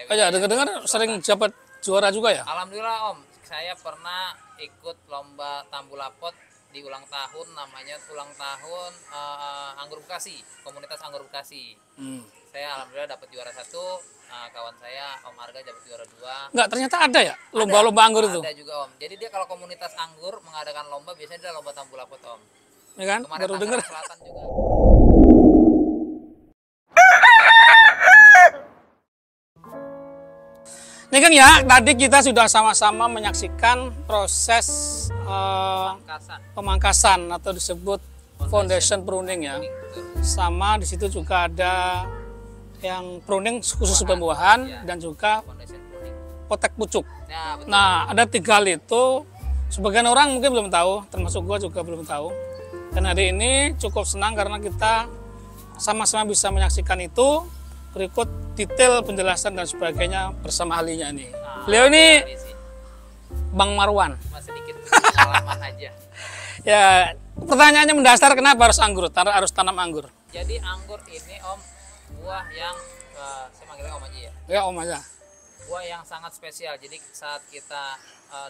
Oh ya, dengar-dengar sering dapat juara juga ya? Alhamdulillah Om, saya pernah ikut lomba Tambulapot di ulang tahun, namanya ulang tahun Anggur Bekasi, komunitas Anggur Bekasi. Saya alhamdulillah dapat juara 1, kawan saya Om Arga dapat juara 2. Enggak, ternyata ada ya lomba-lomba anggur itu? Ada juga Om. Jadi dia kalau komunitas anggur mengadakan lomba, biasanya dia lomba Tambulapot Om. Ya kan? Kemarin Baru dengar. Selatan juga. Ini kan ya, tadi kita sudah sama-sama menyaksikan proses pemangkasan atau disebut foundation pruning ya. Sama di situ juga ada yang pruning khusus pembuahan dan juga potek pucuk. Nah, ada 3 hal itu. Sebagian orang mungkin belum tahu, termasuk gua juga belum tahu. Dan hari ini cukup senang karena kita sama-sama bisa menyaksikan itu. Berikut detail penjelasan dan sebagainya bersama ahlinya nih. Beliau ini Bang Marwan. Mas sedikit pengalaman aja. Ya, pertanyaannya mendasar, kenapa harus anggur? Harus tanam anggur. Jadi anggur ini Om, buah yang saya manggilnya Om aja ya. Ya, Om aja. Buah yang sangat spesial. Jadi saat kita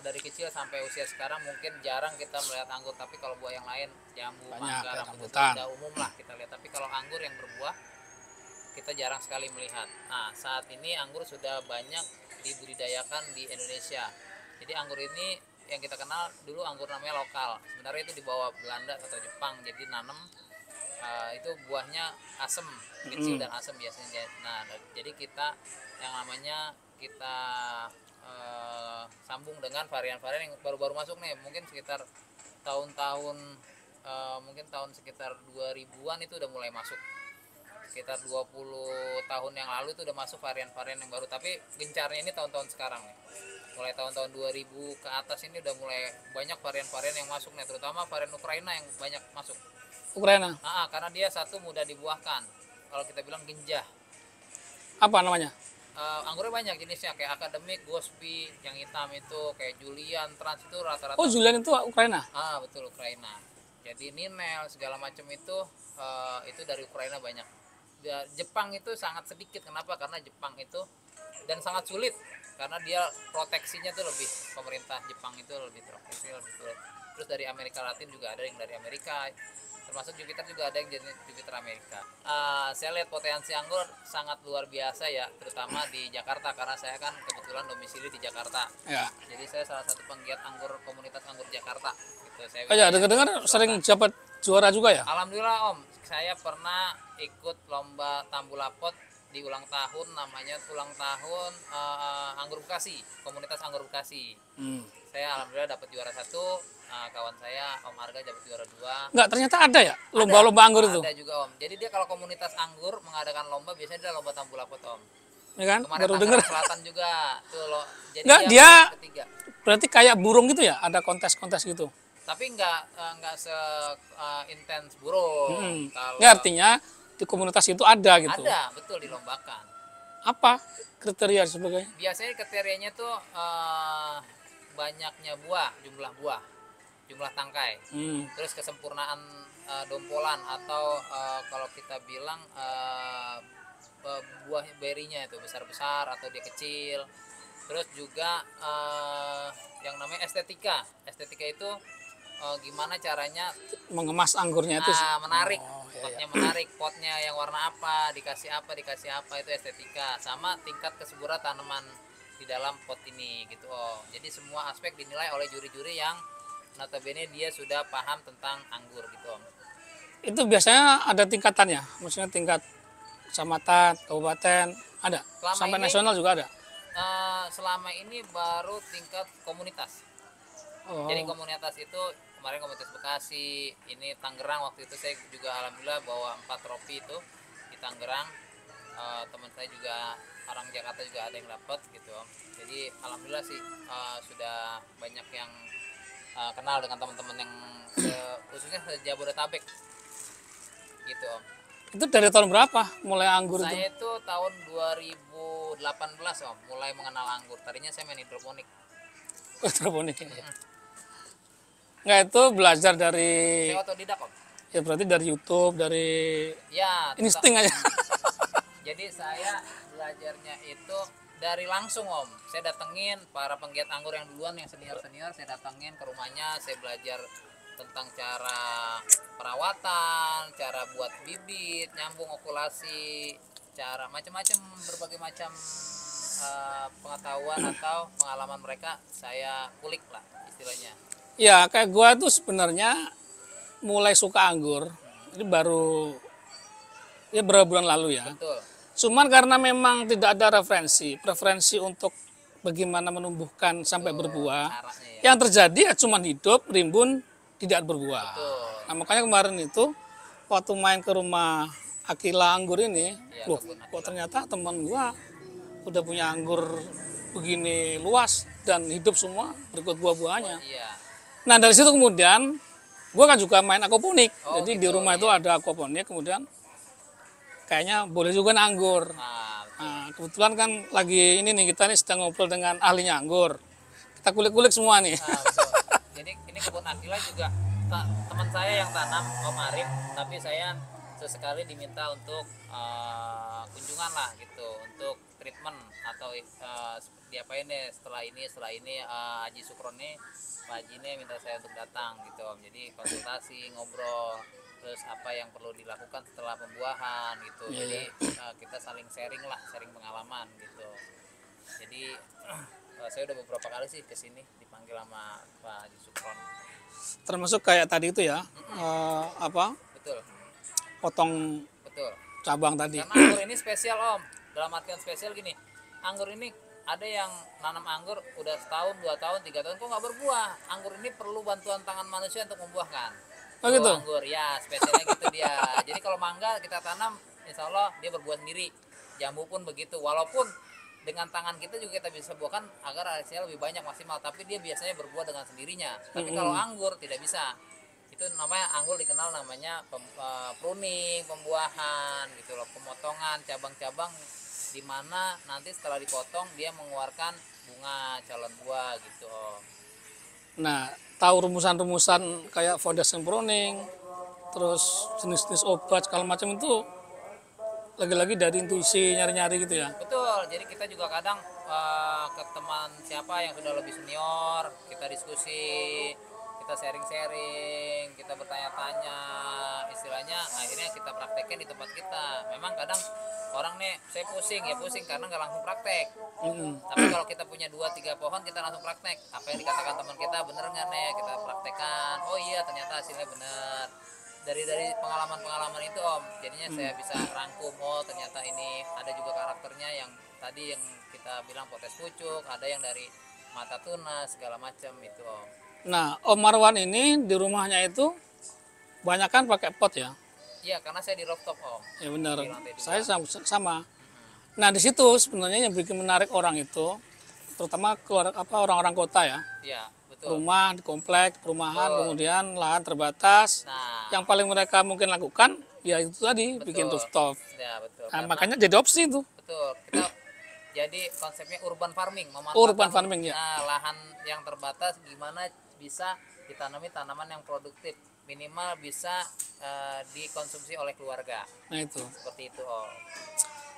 dari kecil sampai usia sekarang mungkin jarang kita melihat anggur. Tapi kalau buah yang lain, jambu, mangga, rambutan, sudah umum lah kita lihat. Tapi kalau anggur yang berbuah, kita jarang sekali melihat. Nah, saat ini anggur sudah banyak dibudidayakan di Indonesia. Jadi anggur ini yang kita kenal dulu anggur namanya lokal. Sebenarnya itu dibawa Belanda atau Jepang. Jadi nanam itu buahnya asem, kecil dan asem biasanya. Nah, jadi kita yang namanya kita sambung dengan varian-varian yang baru-baru masuk nih. Mungkin sekitar tahun-tahun mungkin tahun sekitar 2000-an itu udah mulai masuk. Sekitar 20 tahun yang lalu itu udah masuk varian-varian yang baru, tapi gencarnya ini tahun-tahun sekarang nih. Mulai tahun-tahun 2000 ke atas ini udah mulai banyak varian-varian yang masuk nih, terutama varian Ukraina yang banyak masuk. Ukraina? Karena dia satu mudah dibuahkan. Kalau kita bilang genjah. Apa namanya? Anggurnya banyak jenisnya, kayak akademik, Gosby, yang hitam itu, kayak Julian, Trans itu rata-rata. Oh, Julian itu Ukraina? Betul, Ukraina. Jadi Ninel segala macam itu dari Ukraina banyak. Jepang itu sangat sedikit. Kenapa? Karena Jepang itu dan sangat sulit karena dia proteksinya tuh lebih, pemerintah Jepang itu lebih proteksi, lebih sulit. Terus dari Amerika Latin juga ada yang dari Amerika, termasuk Jupiter juga ada yang jenis Jupiter Amerika. Saya lihat potensi anggur sangat luar biasa ya, terutama di Jakarta karena saya kan kebetulan domisili di Jakarta. Ya. Jadi saya salah satu penggiat anggur komunitas anggur Jakarta. Gitu. Saya ya, dengar-dengar sering dapat juara juga ya? Alhamdulillah Om, saya pernah ikut lomba Tambulapot di ulang tahun, namanya ulang tahun Anggur Bekasi, komunitas Anggur Bekasi. Saya alhamdulillah dapat juara 1, kawan saya Om Arga dapat juara 2. Enggak, ternyata ada ya lomba-lomba anggur itu? Ada juga Om. Jadi dia kalau komunitas anggur mengadakan lomba, biasanya dia lomba Tambulapot Om. Ya kan? Kemarin Baru dengar. Selatan juga tuh loh. Jadi enggak, dia ketiga. Berarti kayak burung gitu ya, ada kontes-kontes gitu. Tapi enggak intens burung. Ya, artinya di komunitas itu ada gitu. Ada, betul, dilombakan. Apa kriteria sebagainya? Biasanya kriterianya tuh banyaknya buah, jumlah tangkai, terus kesempurnaan dompolan atau kalau kita bilang buah berinya itu besar-besar atau dia kecil. Terus juga yang namanya estetika itu gimana caranya mengemas anggurnya itu menarik. Potnya menarik, potnya yang warna apa, dikasih apa itu estetika, sama tingkat kesuburan tanaman di dalam pot ini gitu Om. Jadi semua aspek dinilai oleh juri-juri yang notabene dia sudah paham tentang anggur gitu Om. Itu biasanya ada tingkatannya, maksudnya tingkat kecamatan, kabupaten, ada? Sampai nasional juga ada? Selama ini baru tingkat komunitas. Jadi komunitas itu kemarin komunitas Bekasi, ini Tangerang, waktu itu saya juga alhamdulillah bawa 4 trofi itu di Tangerang. Teman saya juga orang Jakarta juga ada yang dapat gitu Om. Jadi alhamdulillah sih sudah banyak yang kenal dengan teman-teman yang khususnya Jabodetabek gitu Om. Itu dari tahun berapa mulai anggur itu? Saya itu tahun 2018 Om, mulai mengenal anggur. Tadinya saya main hidroponik. Hidroponik ya. Nggak, itu belajar dari... Saya otodidak Om. Ya berarti dari YouTube, dari insting aja. Jadi saya belajarnya itu Dari langsung Om, saya datengin para penggiat anggur yang duluan, yang senior-senior, saya datengin ke rumahnya, saya belajar tentang cara perawatan, cara buat bibit, nyambung okulasi, cara macam-macam, berbagai macam pengetahuan atau pengalaman mereka saya kulik lah istilahnya. Ya, kayak gua tuh sebenarnya mulai suka anggur ini baru ya beberapa bulan lalu ya. Betul. Cuman karena memang tidak ada preferensi untuk bagaimana menumbuhkan sampai berbuah. Caranya ya. Yang terjadi ya cuman hidup, rimbun, tidak berbuah. Betul. Nah, makanya kemarin itu waktu main ke rumah Akila Anggur ini, Ya, loh, kok ternyata teman gua udah punya anggur begini luas dan hidup semua berikut buah-buahnya. Iya. Nah, dari situ kemudian gua kan juga main aquaponik. Oh, Jadi gitu, di rumah itu ada aquaponik, kemudian kayaknya boleh juga anggur. Nah, kebetulan kan lagi ini nih, kita nih sedang ngobrol dengan ahlinya anggur. Kita kulik-kulik semua nih. Betul. Jadi ini kebun Akila juga teman saya yang tanam Om Arif, tapi saya sesekali diminta untuk kunjungan lah gitu, untuk treatment atau diapain deh setelah ini Haji Sukroni, Pak Haji ini minta saya untuk datang gitu Om. Jadi konsultasi, ngobrol, terus apa yang perlu dilakukan setelah pembuahan gitu. Jadi kita saling sharing lah, sharing pengalaman gitu. Jadi saya udah beberapa kali sih kesini dipanggil sama Pak Haji Sukron. Termasuk kayak tadi itu ya, Betul. potong Betul. cabang tadi. Karena anggur ini spesial Om. Dalam artian spesial gini, anggur ini ada yang nanam anggur udah setahun, 2 tahun, 3 tahun kok nggak berbuah. Anggur ini perlu bantuan tangan manusia untuk membuahkan. Oh gitu? Anggur ya spesialnya gitu dia. Jadi kalau mangga kita tanam, insya Allah dia berbuah sendiri. Jambu pun begitu. Walaupun dengan tangan kita juga kita bisa buahkan agar hasilnya lebih banyak maksimal, tapi dia biasanya berbuah dengan sendirinya. Tapi kalau anggur tidak bisa. Itu namanya anggur dikenal namanya pruning, pembuahan gitu loh, pemotongan cabang-cabang di mana nanti setelah dipotong dia mengeluarkan bunga calon buah gitu. Nah, tahu rumusan-rumusan kayak foundation pruning, terus jenis-jenis obat segala macam itu lagi-lagi dari intuisi nyari-nyari gitu ya. Betul, jadi kita juga kadang ke teman siapa yang sudah lebih senior, kita diskusi, kita sharing-sharing, kita bertanya-tanya, istilahnya akhirnya kita praktekkan di tempat kita. Memang kadang orang nih, saya pusing karena nggak langsung praktek. Tapi kalau kita punya 2-3 pohon, kita langsung praktek. Apa yang dikatakan teman kita bener nggak nih? Kita praktekkan. Oh iya, ternyata hasilnya bener. Dari pengalaman-pengalaman itu Om, jadinya saya bisa rangkum, oh ternyata ini ada juga karakternya yang tadi yang kita bilang potes pucuk, ada yang dari mata tuna segala macam itu Om. Nah, Om Marwan ini di rumahnya itu banyak kan pakai pot ya? Iya, karena saya di rooftop Om. Ya benar. Di lantai 2. Saya sama. Nah, di situ sebenarnya yang bikin menarik orang itu, terutama orang-orang kota ya. Iya, betul. Rumah di komplek, perumahan, kemudian lahan terbatas. Nah, yang paling mereka mungkin lakukan ya itu tadi, bikin rooftop. ya betul. Nah, makanya jadi opsi itu. Betul. Kita jadi konsepnya urban farming, Urban farming ya. lahan yang terbatas gimana bisa ditanami tanaman yang produktif, minimal bisa dikonsumsi oleh keluarga. Nah itu. Seperti itu Om.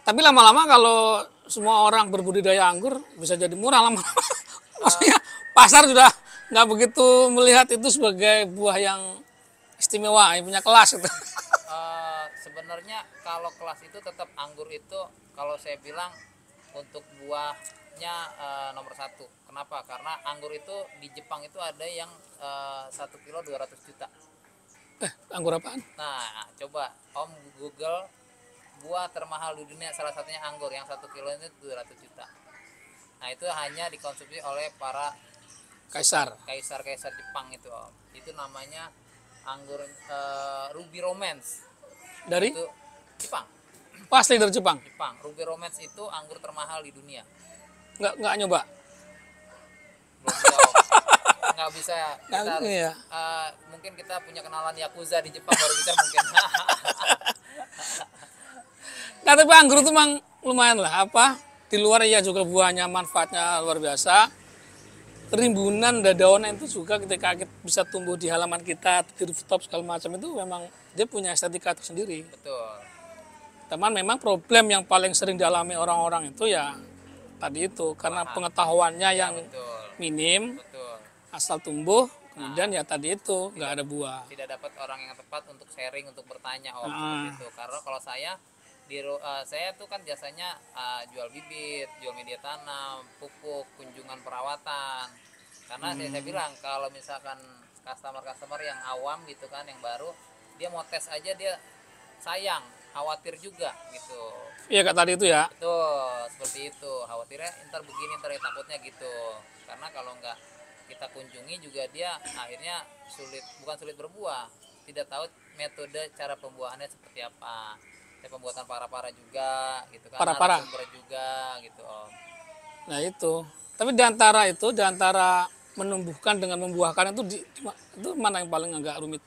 Tapi lama-lama kalau semua orang berbudidaya anggur bisa jadi murah lama-lama. Maksudnya pasar sudah nggak begitu melihat itu sebagai buah yang istimewa, yang punya kelas itu. Sebenarnya kalau kelas itu tetap anggur itu kalau saya bilang untuk buahnya nomor 1. Kenapa? Karena anggur itu di Jepang itu ada yang 1 kilo 200 juta. Anggur apaan? Nah, coba Om Google buah termahal di dunia, salah satunya anggur yang 1 kilo itu 200 juta. Nah, itu hanya dikonsumsi oleh para kaisar Jepang itu Om. Itu namanya anggur Ruby Romance. Dari? Itu Jepang. Pasti dari Jepang. Ruby Romance itu anggur termahal di dunia. Nggak nyoba. Belum tahu. Nggak bisa. Kita harus, ya. mungkin kita punya kenalan Yakuza di Jepang baru bisa mungkin. Nah, tapi anggur itu memang lumayan lah. Di luar ya juga buahnya manfaatnya luar biasa. Rimbunan dadaunan itu juga ketika kita bisa tumbuh di halaman kita, di rooftop segala macam itu memang dia punya estetika tersendiri. Betul. Teman memang problem yang paling sering dialami orang-orang itu ya tadi itu karena pengetahuannya yang betul, minim, betul. asal tumbuh, kemudian ya tadi itu nggak ada buah. Tidak dapat orang yang tepat untuk sharing, untuk bertanya seperti itu. Karena kalau saya saya tuh kan biasanya jual bibit, jual media tanam, pupuk, kunjungan perawatan. Karena saya bilang kalau misalkan customer yang awam gitu kan, yang baru, dia mau tes aja dia sayang, khawatir juga gitu. Iya kak tadi itu ya. Betul, seperti itu. Khawatirnya ntar begini, ntar takutnya gitu. Karena kalau nggak kita kunjungi juga dia akhirnya bukan sulit berbuah. Tidak tahu metode cara pembuahannya seperti apa. Pembuatan para-para juga gitu kan. Para-para juga gitu Om. Nah itu. Tapi diantara menumbuhkan dengan membuahkan itu mana yang paling agak rumit?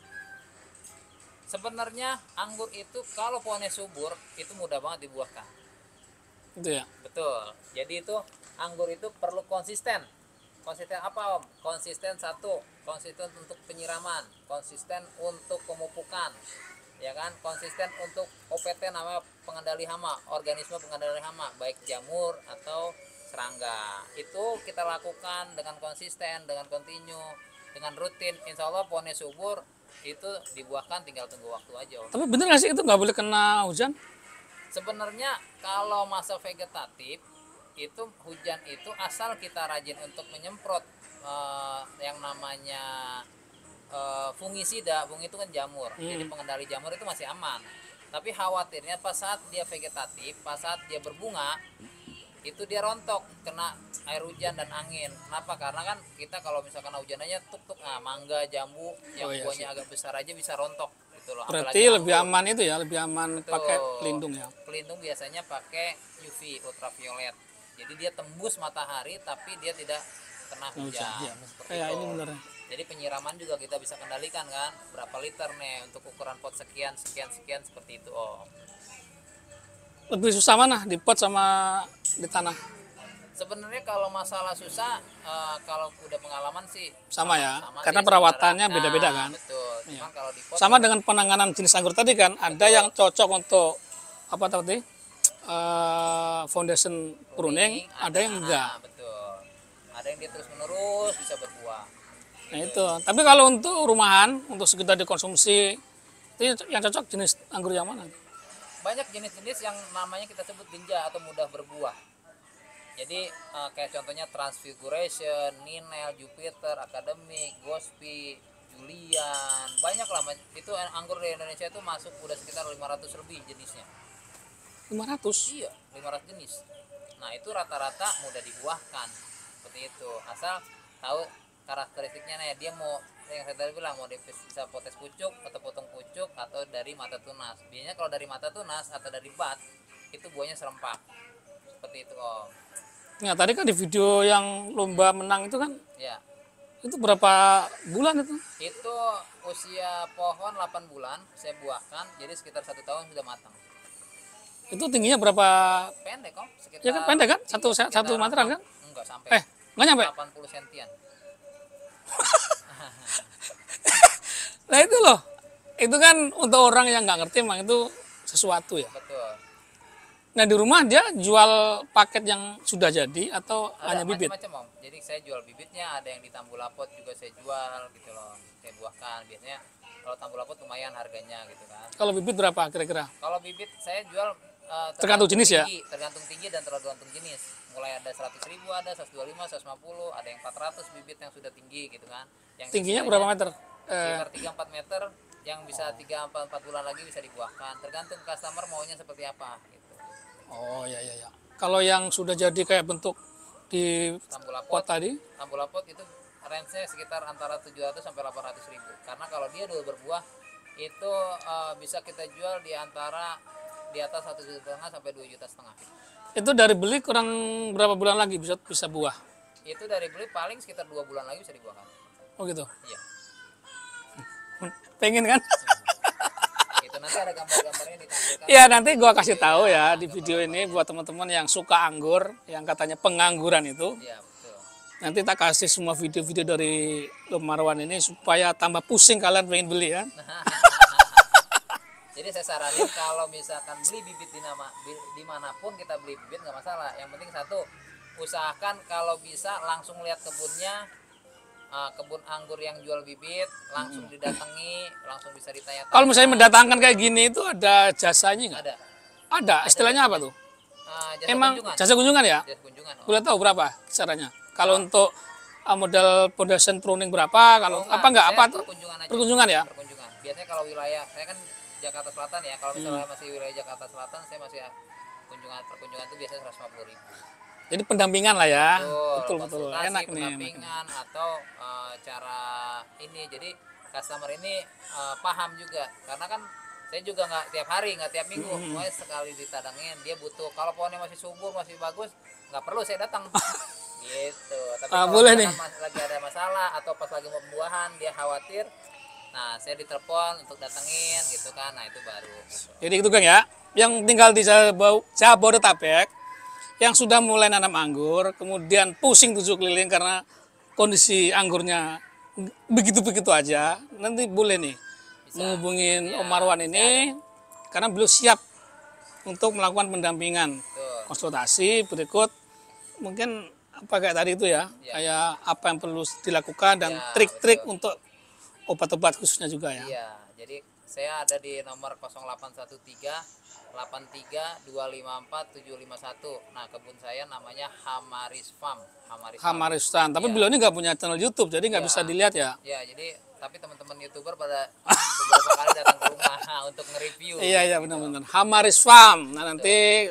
Sebenarnya anggur itu kalau pohonnya subur itu mudah banget dibuahkan. Itu ya. Betul. Jadi itu anggur itu perlu konsisten. Konsisten apa Om? Konsisten untuk penyiraman, konsisten untuk pemupukan, ya kan? Konsisten untuk OPT namanya pengendali hama, organisme pengendali hama, baik jamur atau serangga. Itu kita lakukan dengan konsisten, dengan kontinu, dengan rutin. Insya Allah pohonnya subur itu dibuahkan, tinggal tunggu waktu aja Om. Tapi bener nggak sih itu nggak boleh kena hujan? Sebenarnya kalau masa vegetatif itu hujan itu asal kita rajin untuk menyemprot yang namanya fungisida. Fungi itu kan jamur, jadi pengendali jamur itu masih aman. Tapi khawatirnya pas saat dia vegetatif, pas saat dia berbunga, itu dia rontok kena air hujan dan angin. Kenapa? Karena kan kita kalau misalkan hujan aja tuk-tuk, mangga, jambu yang buahnya agak besar aja bisa rontok gitu loh. Berarti lebih aman itu ya, lebih aman pakai pelindung ya. Pelindung biasanya pakai UV, ultraviolet. Jadi dia tembus matahari tapi dia tidak kena hujan. Kayak ini bener. Jadi penyiraman juga kita bisa kendalikan kan, berapa liter nih untuk ukuran pot sekian seperti itu Om. Lebih susah mana di pot sama di tanah? Sebenarnya kalau masalah susah, kalau udah pengalaman sih sama ya, karena perawatannya beda-beda kan. Betul. Cuman kalau di pot sama dengan penanganan jenis anggur tadi kan, ada yang cocok untuk apa tadi? Foundation pruning, ada yang enggak. Betul. Ada yang dia terus menerus bisa berbuah. Nah itu. Tapi kalau untuk rumahan, untuk sekedar dikonsumsi, itu yang cocok jenis anggur yang mana? Banyak jenis-jenis yang namanya kita sebut genja atau mudah berbuah. Jadi kayak contohnya Transfiguration, Ninel, Jupiter, Academic, Gospi, Julian, banyak lah. Itu anggur di Indonesia itu masuk udah sekitar 500 lebih jenisnya. 500? Iya, 500 jenis. Nah itu rata-rata mudah dibuahkan seperti itu. Asal tahu karakteristiknya nih, dia mau yang saya tadi bilang mau bisa potes pucuk atau potong pucuk atau dari mata tunas. Biasanya kalau dari mata tunas atau dari bat itu buahnya serempak. Seperti itu Om. Nah tadi kan di video yang lomba menang itu kan, ya. Itu berapa bulan itu? Itu usia pohon 8 bulan saya buahkan, jadi sekitar 1 tahun sudah matang. Itu tingginya berapa? Pendek Om, sekitar. Ya kan pendek kan? Satu meteran kan? Enggak sampai. Nggak nyampe? 80 sentian. Nah itu loh, itu kan untuk orang yang nggak ngerti emang itu sesuatu ya. Betul. Nah di rumah dia jual paket yang sudah jadi atau hanya bibit? Macam-macam Om. Jadi saya jual bibitnya, ada yang di Tambulapot juga saya jual gitu loh. Saya buahkan biasanya. Kalau Tambulapot lumayan harganya gitu kan. Kalau bibit berapa kira-kira? Kalau bibit saya jual tergantung jenis tinggi, ya? Tergantung tinggi dan tergantung jenis. Mulai ada 100.000, ada 125, 150, ada yang 400 bibit yang sudah tinggi gitu kan. Yang tingginya berapa meter? Sekitar 3-4 meter, yang bisa 3-4 bulan lagi bisa dibuahkan. Tergantung customer maunya seperti apa gitu. Oh ya. Kalau yang sudah jadi kayak bentuk di pot tadi? Tambulapot itu range-nya sekitar antara 700 sampai 800.000. Karena kalau dia dulu berbuah itu bisa kita jual di atas 1,5 juta sampai 2,5 juta. Itu dari beli kurang berapa bulan lagi bisa buah? Itu dari beli paling sekitar 2 bulan lagi bisa dibuahkan. Oh gitu? Iya. Pengen kan? Itu nanti ada gambar-gambarnya ditampilkan. Ya nanti gua kasih tahu ya di video ini buat teman-teman yang suka anggur, yang katanya pengangguran itu. Iya, betul. Nanti tak kasih semua video-video dari Om Marwan ini supaya tambah pusing kalian pengen beli kan? Jadi saya saranin kalau misalkan beli bibit dimanapun kita beli bibit nggak masalah. Yang penting satu usahakan kalau bisa langsung lihat kebunnya, kebun anggur yang jual bibit, langsung didatangi, langsung bisa ditanya-tanya. Kalau misalnya mendatangkan kayak gini itu ada jasanya nggak? Ada. Ada. Istilahnya apa tuh? Jasa Emang kunjungan. jasa kunjungan ya? Jasa kunjungan. Boleh tahu berapa kisarannya? Kalau untuk modal foundation pruning berapa? Kalau apa enggak apa tuh? Perkunjungan aja. Perkunjungan ya? Perkunjungan. Biasanya kalau wilayah, saya kan Jakarta Selatan ya. Kalau misalnya masih wilayah Jakarta Selatan, saya masih perkunjungan itu biasanya 150.000. Jadi pendampingan lah ya. Betul. Enak nih. Pendampingan atau cara ini. Jadi customer ini paham juga. Karena kan saya juga nggak tiap hari, nggak tiap minggu. Pokoknya sekali ditadangin, dia butuh. Kalau pohonnya masih subur, masih bagus, nggak perlu saya datang. Gitu. Tapi kalau boleh nih. lagi ada masalah atau pas lagi mau pembuahan, dia khawatir. Nah, saya ditelepon untuk datengin gitu kan. Nah, itu baru. Jadi itu kan ya, yang tinggal di Jabodetabek, yang sudah mulai nanam anggur, kemudian pusing 7 keliling karena kondisi anggurnya begitu-begitu aja, nanti boleh nih menghubungin Om Marwan ini, karena beliau siap untuk melakukan pendampingan, konsultasi berikut, mungkin apa kayak tadi itu ya, kayak apa yang perlu dilakukan dan trik-trik untuk obat-obat khususnya juga ya. Iya, jadi saya ada di nomor 0813 83 254 751. Nah, kebun saya namanya Hamaris Farm. Hamaris Farm. Tapi beliau ini nggak punya channel YouTube, jadi nggak bisa dilihat ya. Ya, jadi tapi teman-teman YouTuber pada beberapa kali datang ke rumah untuk nge-review. Iya, benar-benar. Hamaris Farm. Nah, nanti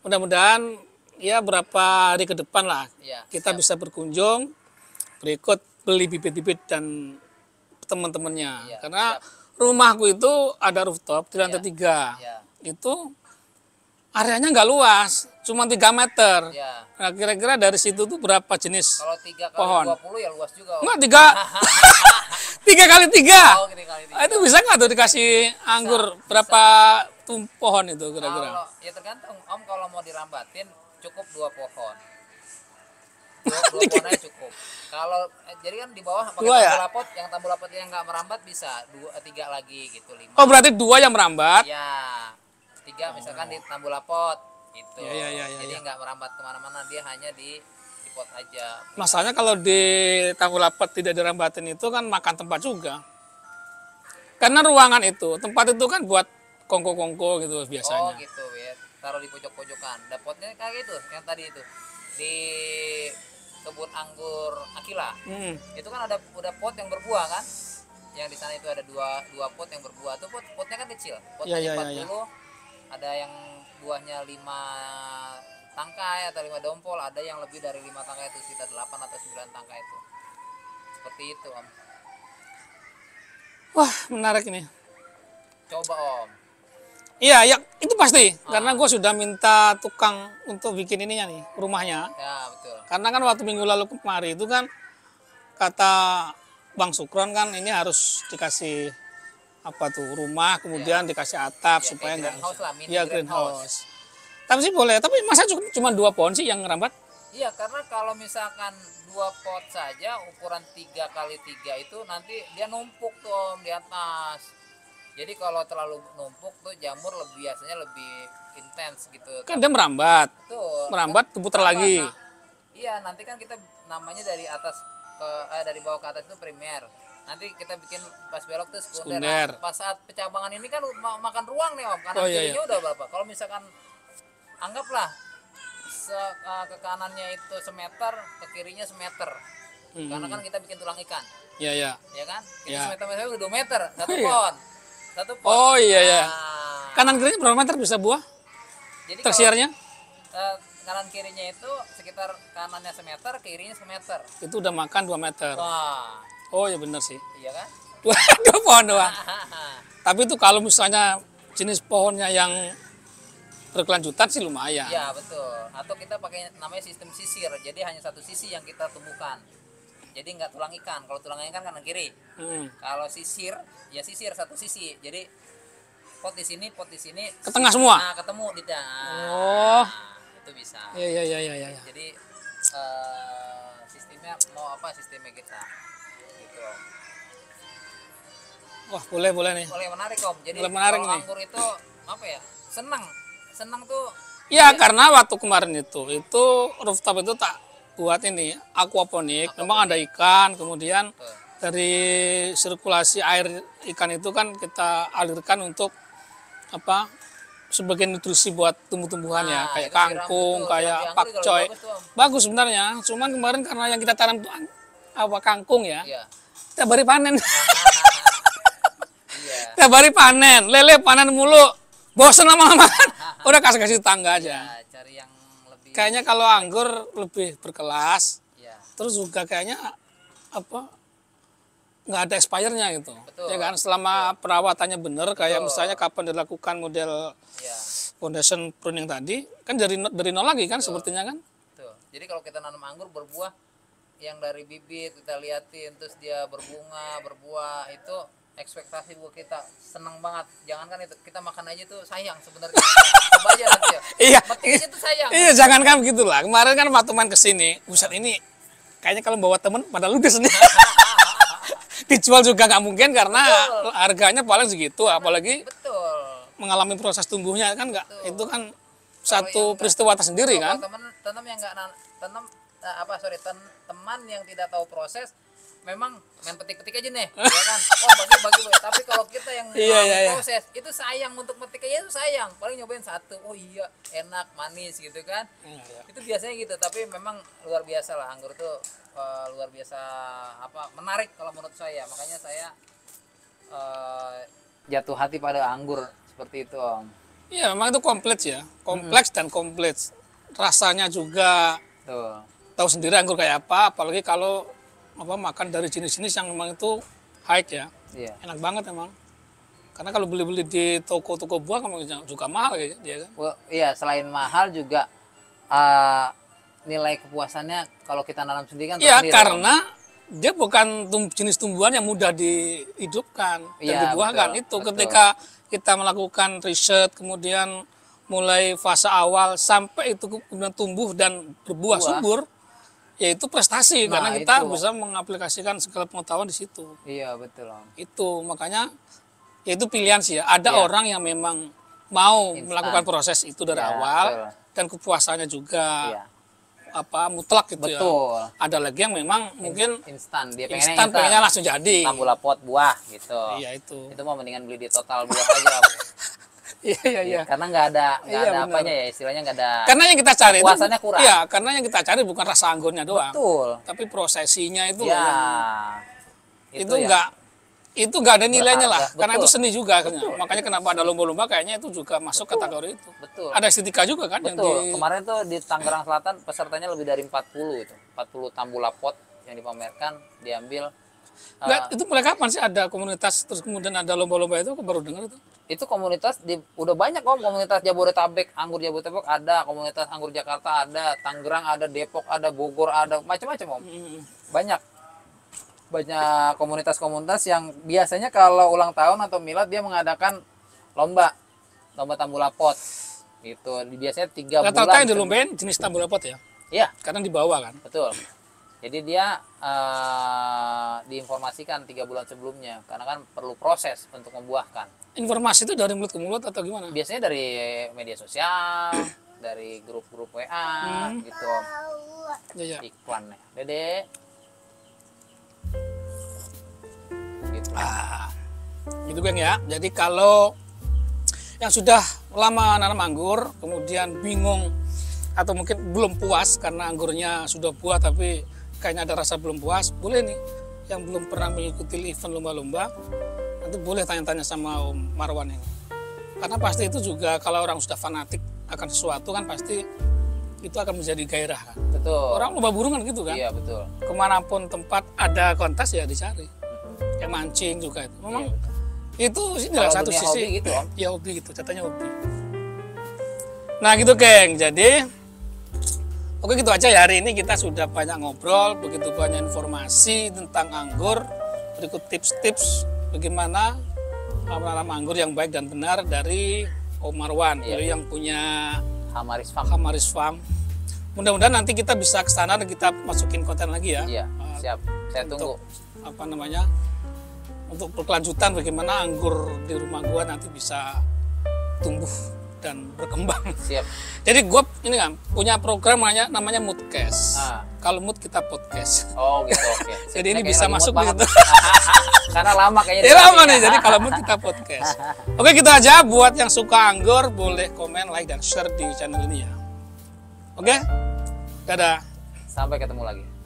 mudah-mudahan ya berapa hari ke depan lah kita bisa berkunjung, berikut beli bibit-bibit dan teman-temannya. Karena rumahku itu ada rooftop di lantai 3. Itu areanya nggak luas, cuma 3 meter. Nah, kira-kira dari situ tuh berapa jenis kalau 3 kali pohon? 20 ya luas juga. Enggak, 3 kali 3. Oh, 3 kali 3. Itu bisa nggak tuh dikasih anggur berapa pohon itu kira-kira? Ya tergantung Om, kalau mau dirambatin cukup 2 pohon. 2 pohonnya cukup. Kalau jadi kan di bawah pakai tambul lapot, yang tambul lapot yang nggak merambat bisa 2 3 lagi gitu, 5. Oh, berarti 2 yang merambat? Ya. 3 misalkan di tambul lapot gitu. Jadi ya. nggak merambat kemana-mana, dia hanya di pot aja. Masalahnya kalau di tambul lapot tidak dirambatin itu kan makan tempat juga. Karena ruangan itu, tempat itu kan buat kongko-kongko gitu biasanya. Oh gitu ya. Taruh di pojok-pojokan. Dapotnya kayak gitu, yang tadi itu. Di kebun anggur Akila. Itu kan udah pot yang berbuah kan? Yang di sana itu ada dua pot yang berbuah. Tuh potnya kan kecil. Potnya 40. Ada yang buahnya 5 tangkai atau 5 dompol, ada yang lebih dari 5 tangkai itu sekitar 8 atau 9 tangkai itu. Seperti itu, Om. Wah, menarik ini. Coba, Om. Iya, ya itu pasti. Karena gue sudah minta tukang untuk bikin ininya nih, rumahnya. Ya, betul. Karena kan waktu minggu lalu kemarin itu kan kata Bang Sukron kan ini harus dikasih apa tuh rumah, kemudian dikasih atap supaya enggak greenhouse. Tapi sih boleh, tapi masa cuma 2 pohon sih yang ngerambat? Iya, karena kalau misalkan 2 pot saja ukuran 3 kali 3 itu nanti dia numpuk tuh Om di atas. Jadi kalau terlalu numpuk tuh jamur biasanya lebih intens gitu. Kan dia merambat. Tuh, merambat diputar lagi. Nah, iya, nanti kan kita namanya dari atas ke dari bawah ke atas itu primer. Nanti kita bikin pas belok tuh sekunder. Nah, pas saat pencabangan ini kan makan ruang nih Om. Kanan kirinya udah berapa? Kalau misalkan anggaplah ke kanannya itu semeter, ke kirinya semeter. Karena kan kita bikin tulang ikan. Iya. Ya kan? Kita semeter udah 2 meter, 1 pohon. 1 pohon. Oh iya. Kanan kirinya berapa meter bisa buah? Jadi tersiarnya? Kanan kirinya itu sekitar kanannya semeter, kirinya semeter. Itu udah makan 2 meter. Wah. Oh ya benar sih. Iya kan? 2 pohon doang. Tapi itu kalau misalnya jenis pohonnya yang berkelanjutan sih lumayan. Iya betul. Atau kita pakai namanya sistem sisir. Jadi hanya satu sisi yang kita tumbuhkan. Jadi nggak tulang ikan. Kalau tulang ikan kanan kiri. Kalau sisir, ya sisir satu sisi. Jadi pot di sini, ke tengah semua. Nah, ketemu di Oh. Itu bisa. Iya. Jadi sistemnya mau apa sistemnya kita. Gitu. Wah, boleh nih. Boleh, menarik Om. Jadi menarik kalau nih. anggur itu apa ya? Senang tuh Ya, karena waktu kemarin itu rooftop itu tak buat ini aquaponik. Memang ada ikan, kemudian dari sirkulasi air ikan itu kan kita alirkan untuk apa? Sebagai nutrisi buat tumbuh-tumbuhan ya, kayak kangkung, kayak pakcoy. Bagus sebenarnya. Cuman kemarin karena yang kita tanam itu apa kangkung ya. Tiap hari panen. Tiap hari panen, lele panen mulu. Bosan lama-lama. Udah kasih tetangga aja. Cari yang lebih. Kayaknya kalau anggur lebih berkelas. Terus juga kayaknya apa? Nggak ada expirednya gitu. Betul. Ya kan selama perawatannya benar kayak misalnya kapan dilakukan model foundation pruning tadi kan dari nol lagi kan sepertinya kan. Betul. Jadi kalau kita nanam anggur berbuah yang dari bibit kita liatin terus dia berbunga berbuah itu ekspektasi buat kita seneng banget. Jangankan itu kita makan aja tuh sayang sebenarnya. Coba aja nanti ya. Iya. Metiknya tuh sayang. Iya jangankan begitulah. Kemarin kan waktu main kesini, buset ini kayaknya kalau bawa temen pada ludes nih. Dijual juga nggak mungkin karena harganya paling segitu, apalagi mengalami proses tumbuhnya kan nggak itu kan satu peristiwa tersendiri kan. Teman yang nggak teman yang tidak tahu proses memang main petik-petik aja nih, ya kan? Oh bagi-bagi, tapi kalau kita yang proses itu sayang untuk metik aja itu sayang, paling nyobain satu, oh iya enak manis gitu kan, itu biasanya gitu. Tapi memang luar biasa lah anggur tuh. Luar biasa menarik kalau menurut saya, makanya saya jatuh hati pada anggur seperti itu Om. Iya memang itu kompleks ya, kompleks dan kompleks rasanya juga tahu sendiri anggur kayak apa, apalagi kalau makan dari jenis-jenis yang memang itu high ya, enak banget emang. Karena kalau beli-beli di toko-toko buah juga mahal ya dia kan. Iya selain mahal juga nilai kepuasannya kalau kita nanam sendiri kan. Iya karena dia bukan jenis tumbuhan yang mudah dihidupkan dan dibuahkan. Itu ketika kita melakukan riset kemudian mulai fase awal sampai itu kemudian tumbuh dan berbuah subur, yaitu prestasi karena kita bisa mengaplikasikan segala pengetahuan di situ. Iya betul Om. Itu makanya yaitu pilihan sih ya. Ada orang yang memang mau melakukan proses itu dari awal dan kepuasannya juga mutlak gitu ya. Ada lagi yang memang mungkin instan, dia pengennya langsung jadi. Tambula pot buah gitu. Iya itu. Itu mau mendingan beli di total buah aja. Iya. Karena nggak ada apanya ya istilahnya nggak ada. Karena yang kita cari puasannya kurang. Iya, karena yang kita cari bukan rasa anggurnya doang. Betul. Tapi prosesinya itu itu nggak ada nilainya lah. Karena itu seni juga. Makanya kenapa ada lomba-lomba kayaknya itu juga masuk kategori itu. Betul. Ada estetika juga kan. Betul. Kemarin tuh di Tangerang Selatan pesertanya lebih dari 40 itu. 40 tambula pot yang dipamerkan diambil. Itu mulai kapan sih ada komunitas terus kemudian ada lomba-lomba itu? Aku baru dengar itu. Itu komunitas udah banyak Om, komunitas Jabodetabek, anggur Jabodetabek ada, komunitas anggur Jakarta ada, Tangerang ada, Depok ada, Bogor ada, macam-macam Om. Banyak komunitas-komunitas yang biasanya kalau ulang tahun atau milad dia mengadakan lomba tambula pot. Itu biasanya 3 bulan. Rata-rata yang dilombain jenis tambula pot ya? Iya. Karena di bawah kan? Betul. Jadi dia diinformasikan 3 bulan sebelumnya karena kan perlu proses untuk membuahkan. Informasi itu dari mulut ke mulut atau gimana? Biasanya dari media sosial, dari grup-grup WA gitu. Ya. Iklannya. Dede. Gitu. Gitu kan ya. Jadi kalau yang sudah lama nanam anggur kemudian bingung atau mungkin belum puas karena anggurnya sudah buah tapi kayaknya ada rasa belum puas, boleh nih yang belum pernah mengikuti event lomba-lomba nanti boleh tanya-tanya sama Om Marwan ini. Karena pasti itu juga kalau orang sudah fanatik akan sesuatu kan pasti itu akan menjadi gairah kan. Betul. Orang lomba burung kan gitu kan. Iya betul. Kemanapun tempat ada kontes ya dicari. Kayak mancing juga itu. Memang itu inilah satu sisi. Hobi gitu Om. Ya hobi gitu, katanya hobi. Nah gitu geng, jadi oke gitu aja ya, hari ini kita sudah banyak ngobrol, begitu banyak informasi tentang anggur. Berikut tips-tips bagaimana menanam anggur yang baik dan benar dari Om Marwan, yang punya Hamaris Farm. Mudah-mudahan nanti kita bisa ke sana dan kita masukin konten lagi ya. Iya, siap. Saya tunggu. Untuk berkelanjutan bagaimana anggur di rumah gua nanti bisa tumbuh dan berkembang. Siap. Jadi gue ini kan punya program namanya Moodcast. Kalau mood kita podcast. Oh gitu, oke. Jadi ini bisa masuk di situ. Karena lama kayaknya. Ya lama nih, jadi kalau mood kita podcast. Oke, gitu aja. Buat yang suka anggur boleh komen, like, dan share di channel ini ya. Oke, dadah. Sampai ketemu lagi.